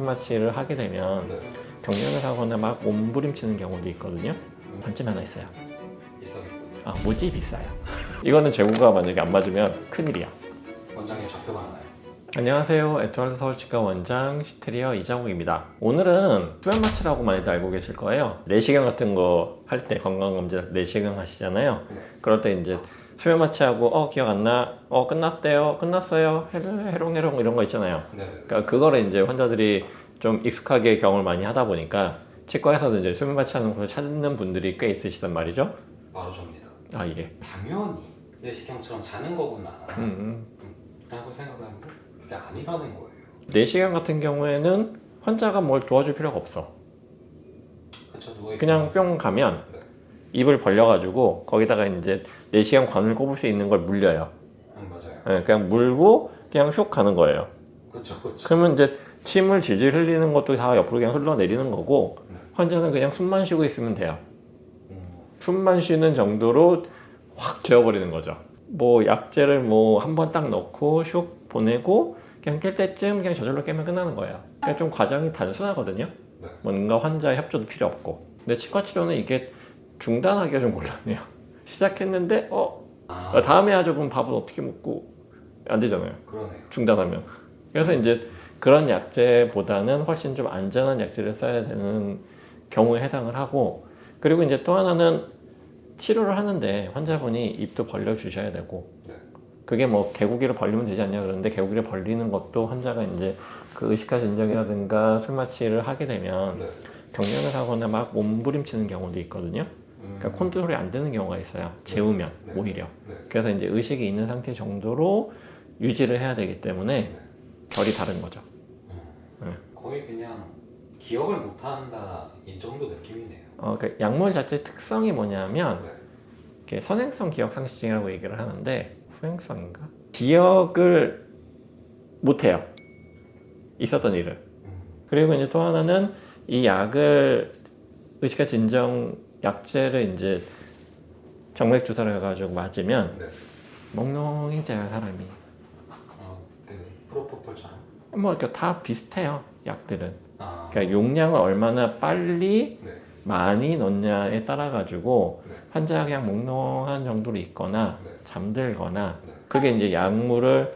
술마취를 하게 되면 네. 경련을 하거나 막 몸부림치는 경우도 있거든요. 단점이 하나 있어요. 비싸겠군요. 모찌 비싸요. 이거는 재고가 만약에 안 맞으면 큰일이야. 원장님 좌표가 하나요? 안녕하세요. 에투알드 서울치과 원장 시테리어 이장욱입니다. 오늘은 수면마취라고 많이들 알고 계실 거예요. 내시경 같은 거 할 때 건강검진 내시경 하시잖아요. 네. 그럴 때 이제 수면마취하고 기억 안 나? 끝났대요? 끝났어요? 해롱해롱 이런 거 있잖아요. 네. 그러니까 그거를 이제 환자들이 좀 익숙하게 경험을 많이 하다 보니까 치과에서도 이제 수면마취하는 걸 찾는 분들이 꽤 있으시단 말이죠. 바로 접니다. 이게. 당연히 내시경처럼 자는 거구나 라고 생각하는데 그게 아니라는 거예요. 내시경 같은 경우에는 환자가 뭘 도와줄 필요가 없어. 그쵸, 누워있으면 그냥 뿅 가면 네. 입을 벌려가지고 거기다가 이제 내시경 관을 꼽을 수 있는 걸 물려요. 맞아요. 네, 그냥 물고 그냥 슉 가는 거예요. 그쵸. 그러면 이제 침을 질질 흘리는 것도 다 옆으로 그냥 흘러내리는 거고 네. 환자는 그냥 숨만 쉬고 있으면 돼요. 음, 숨만 쉬는 정도로 확 재워버리는 거죠. 뭐 약재를 뭐 한 번 딱 넣고 슉 보내고 그냥 깰 때쯤 그냥 저절로 깨면 끝나는 거예요. 그러니까 좀 과정이 단순하거든요. 네. 뭔가 환자의 협조도 필요 없고. 근데 치과 치료는 이게 중단하기가 좀 곤란해요. 시작했는데 다음에 하죠. 그럼 밥은 어떻게 먹고 안 되잖아요. 그러네요. 중단하면. 그래서 이제 그런 약제보다는 훨씬 좀 안전한 약제를 써야 되는 경우에 해당을 하고, 그리고 이제 또 하나는 치료를 하는데 환자분이 입도 벌려 주셔야 되고, 네. 그게 뭐 개구리를 벌리면 되지 않냐 그러는데 개구리를 벌리는 것도 환자가 이제 그 의식화 진정이라든가 술마취를 하게 되면 네. 경련을 하거나 막 몸부림치는 경우도 있거든요. 그러니까 컨트롤이 안 되는 경우가 있어요. 재우면 네. 오히려. 네. 그래서 이제 의식이 있는 상태 정도로 유지를 해야 되기 때문에 네. 결이 다른 거죠. 거의 그냥 기억을 못한다 이 정도 느낌이네요. 그러니까 약물 자체의 특성이 뭐냐면 네. 이렇게 선행성 기억 상실증이라고 얘기를 하는데 후행성인가? 기억을 못해요. 있었던 일을. 그리고 이제 또 하나는 이 약을 의식화 진정 약제를 이제 정맥 주사를 해가지고 맞으면 네. 몽롱해져요 사람이. 그 프로포폴처럼. 뭐 이렇게 다 비슷해요 약들은. 아. 그러니까 용량을 얼마나 빨리 네. 많이 넣냐에 따라 가지고 네. 환자가 그냥 몽롱한 정도로 있거나 네. 잠들거나 네. 그게 이제 약물을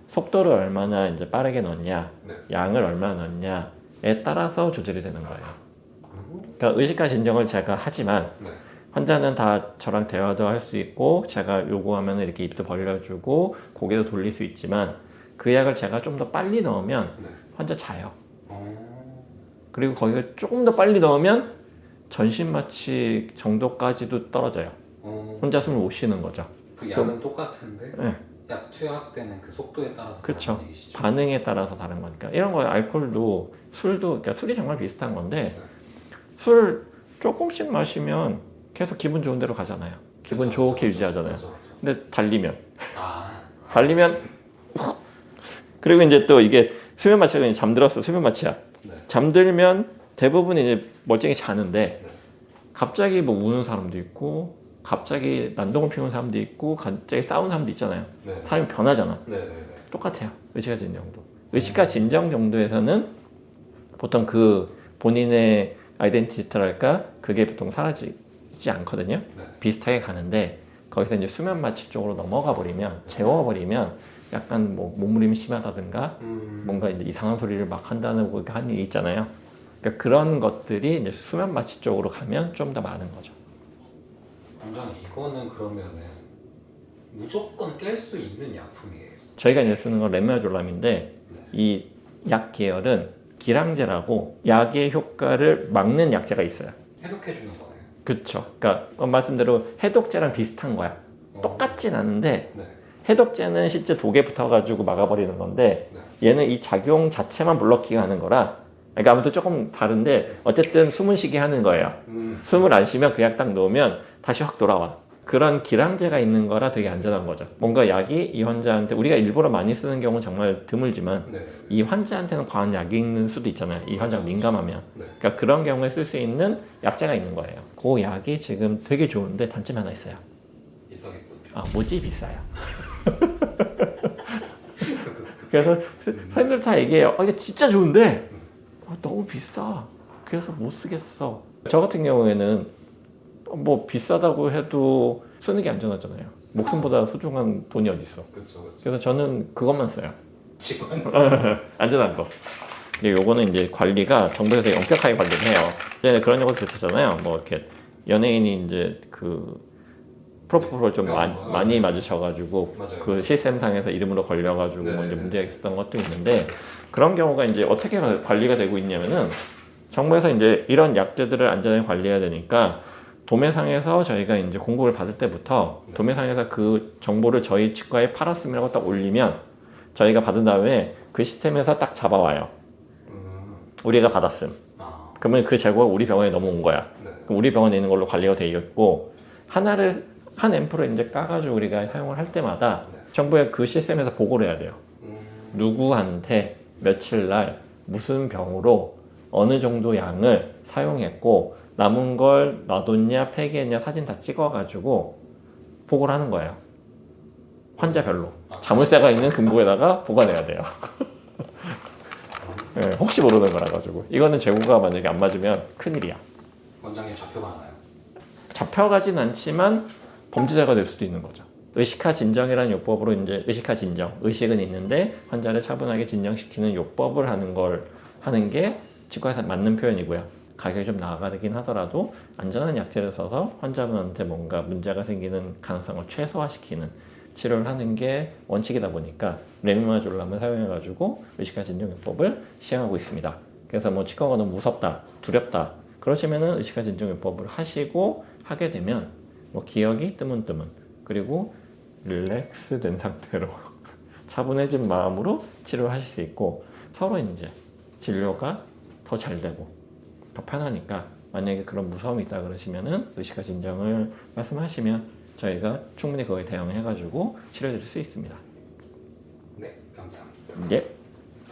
속도를 얼마나 이제 빠르게 넣냐, 네. 양을 얼마나 넣냐에 따라서 조절이 되는 거예요. 그러니까 의식화 진정을 제가 하지만 네. 환자는 다 저랑 대화도 할 수 있고 제가 요구하면 이렇게 입도 벌려주고 고개도 돌릴 수 있지만 그 약을 제가 좀 더 빨리 넣으면 네. 환자 자요. 그리고 거기가 조금 더 빨리 넣으면 전신마취 정도까지도 떨어져요. 혼자 숨을 못 쉬는 거죠. 그 약은 똑같은데 네. 약 투약되는 그 속도에 따라서 그쵸. 다른 얘기시죠? 반응에 따라서 다른 거니까. 이런 거 알코올도 술도 그러니까 술이 정말 비슷한 건데 술 조금씩 마시면 계속 기분 좋은 데로 가잖아요. 기분 그쵸, 좋게 그쵸, 유지하잖아요. 그쵸. 근데 달리면 아. 그리고 이제 또 이게 수면 마취가 이제 잠들었어. 수면 마취야. 네. 잠들면 대부분 이제 멀쩡히 자는데 네. 갑자기 뭐 우는 사람도 있고 갑자기 난동을 피우는 사람도 있고 갑자기 싸우는 사람도 있잖아요. 네. 사람이 변하잖아. 네네네. 똑같아요. 의식화 진정도. 의식화 진정 정도에서는 보통 그 본인의 아이덴티티랄까 그게 보통 사라지지 않거든요. 네. 비슷하게 가는데 거기서 이제 수면 마취 쪽으로 넘어가 버리면 재워버리면 약간 뭐 몸부림이 심하다든가 뭔가 이제 이상한 소리를 막 한다는 거 하는 게 있잖아요. 그러니까 그런 것들이 이제 수면 마취 쪽으로 가면 좀 더 많은 거죠. 원장님 이거는 그러면은 무조건 깰 수 있는 약품이에요? 저희가 이제 쓰는 건 레메아졸람인데 이 약 계열은 기량제라고 약의 효과를 막는 약제가 있어요. 해독해 주는 거네요? 그렇죠. 그러니까 말씀대로 해독제랑 비슷한 거야. 똑같진 않은데 네. 해독제는 실제 독에 붙어가지고 막아버리는 건데 얘는 이 작용 자체만 블럭킹 하는 거라 그러니까 아무튼 조금 다른데 어쨌든 숨은 쉬게 하는 거예요. 숨을 안 쉬면 그 약 딱 넣으면 다시 확 돌아와. 그런 기량제가 있는 거라 되게 안전한 거죠. 뭔가 약이 이 환자한테 우리가 일부러 많이 쓰는 경우는 정말 드물지만 네. 이 환자한테는 과한 약이 있는 수도 있잖아요. 이 환자가 민감하면. 네. 그러니까 그런 경우에 쓸 수 있는 약제가 있는 거예요. 그 약이 지금 되게 좋은데 단점이 하나 있어요. 비싸겠군요. 뭐지 비싸요. 그래서 선생님들 다 얘기해요. 이게 진짜 좋은데 너무 비싸. 그래서 못 쓰겠어. 저 같은 경우에는 뭐 비싸다고 해도 쓰는 게 안전하잖아요. 목숨보다 소중한 돈이 어디 있어. 그렇죠. 그래서 저는 그것만 써요. 직원. 안전한 거. 근데 요거는 이제 관리가 정부에서 되게 엄격하게 관리를 해요. 이제 그런 경우도 있잖아요. 뭐 이렇게 연예인이 이제 그 프로포폴을 좀 많이 맞으셔가지고 맞아요. 그 시스템상에서 이름으로 걸려가지고 네. 뭐 이제 문제가 있었던 것도 있는데 그런 경우가 이제 어떻게 관리가 되고 있냐면은 정부에서 이제 이런 약재들을 안전하게 관리해야 되니까 도매상에서 저희가 이제 공고를 받을 때부터 도매상에서 그 정보를 저희 치과에 팔았음이라고 딱 올리면 저희가 받은 다음에 그 시스템에서 딱 잡아와요. 우리가 받았음. 그러면 그 재고가 우리 병원에 넘어온 거야. 네. 그럼 우리 병원에 있는 걸로 관리가 되어 있고 한 앰플을 이제 까가지고 우리가 사용을 할 때마다 네. 정부에 그 시스템에서 보고를 해야 돼요. 누구한테 며칠 날 무슨 병으로 어느 정도 양을 사용했고 남은 걸 놔뒀냐 폐기했냐 사진 다 찍어가지고 보고를 하는 거예요. 환자별로. 자물쇠가 있는 금고에다가 보관해야 돼요. 네, 혹시 모르는 거라 가지고 이거는 재고가 만약에 안 맞으면 큰일이야. 원장님 잡혀가나요? 잡혀가진 않지만 범죄자가 될 수도 있는 거죠. 의식화 진정이라는 요법으로 이제 의식화 진정, 의식은 있는데 환자를 차분하게 진정시키는 요법을 하는 게 치과에서 맞는 표현이고요. 가격이 좀 나가긴 하더라도 안전한 약재를 써서 환자분한테 뭔가 문제가 생기는 가능성을 최소화시키는 치료를 하는 게 원칙이다 보니까 레미마졸람을 사용해가지고 의식화 진정요법을 시행하고 있습니다. 그래서 뭐 치과가 너무 무섭다, 두렵다 그러시면은 의식화 진정요법을 하게 되면 뭐 기억이 뜨문뜨문 그리고 릴렉스 된 상태로 차분해진 마음으로 치료를 하실 수 있고 서로 이제 진료가 더 잘 되고 더 편하니까 만약에 그런 무서움이 있다 그러시면은 의식화 진정을 말씀하시면 저희가 충분히 그거에 대응해가지고 치료해 드릴 수 있습니다. 네, 감사합니다. 예.